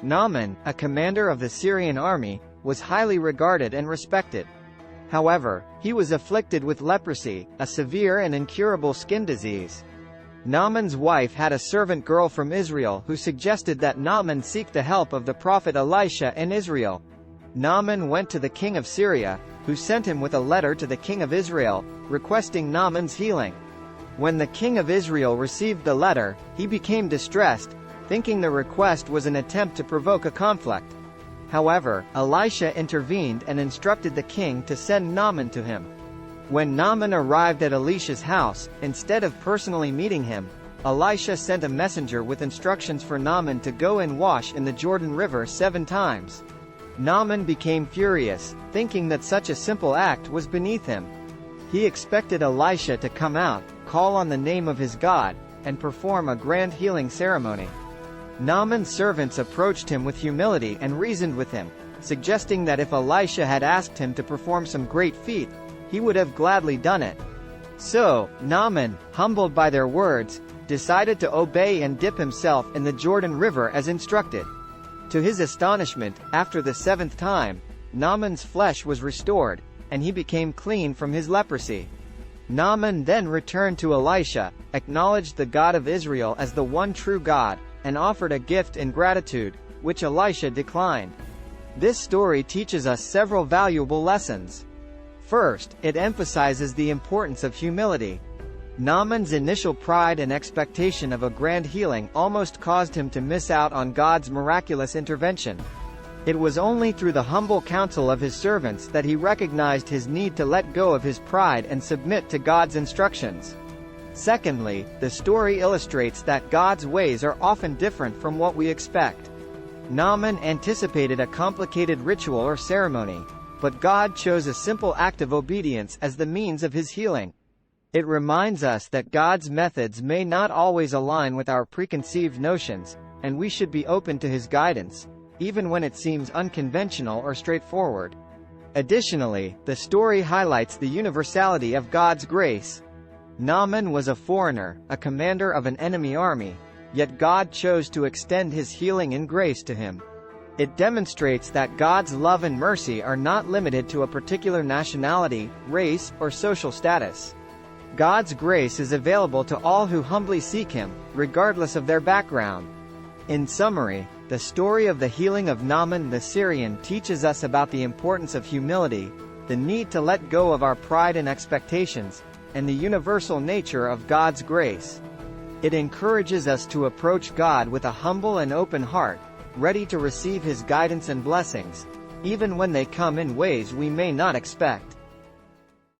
Naaman, a commander of the Syrian army, was highly regarded and respected. However, he was afflicted with leprosy, a severe and incurable skin disease. Naaman's wife had a servant girl from Israel who suggested that Naaman seek the help of the prophet Elisha in Israel. Naaman went to the king of Syria, who sent him with a letter to the king of Israel, requesting Naaman's healing. When the king of Israel received the letter, he became distressed, thinking the request was an attempt to provoke a conflict. However, Elisha intervened and instructed the king to send Naaman to him. When Naaman arrived at Elisha's house, instead of personally meeting him, Elisha sent a messenger with instructions for Naaman to go and wash in the Jordan River 7 times. Naaman became furious, thinking that such a simple act was beneath him. He expected Elisha to come out, call on the name of his God, and perform a grand healing ceremony. Naaman's servants approached him with humility and reasoned with him, suggesting that if Elisha had asked him to perform some great feat, he would have gladly done it. So, Naaman, humbled by their words, decided to obey and dip himself in the Jordan River as instructed. To his astonishment, after the 7th time, Naaman's flesh was restored, and he became clean from his leprosy. Naaman then returned to Elisha, acknowledged the God of Israel as the one true God, and offered a gift in gratitude, which Elisha declined. This story teaches us several valuable lessons. First, it emphasizes the importance of humility. Naaman's initial pride and expectation of a grand healing almost caused him to miss out on God's miraculous intervention. It was only through the humble counsel of his servants that he recognized his need to let go of his pride and submit to God's instructions. Secondly, the story illustrates that God's ways are often different from what we expect. Naaman anticipated a complicated ritual or ceremony, but God chose a simple act of obedience as the means of his healing. It reminds us that God's methods may not always align with our preconceived notions, and we should be open to his guidance, even when it seems unconventional or straightforward. Additionally, the story highlights the universality of God's grace. Naaman was a foreigner, a commander of an enemy army, yet God chose to extend his healing and grace to him. It demonstrates that God's love and mercy are not limited to a particular nationality, race, or social status. God's grace is available to all who humbly seek him, regardless of their background. In summary, the story of the healing of Naaman the Syrian teaches us about the importance of humility, the need to let go of our pride and expectations, and the universal nature of God's grace. It encourages us to approach God with a humble and open heart, ready to receive his guidance and blessings, even when they come in ways we may not expect.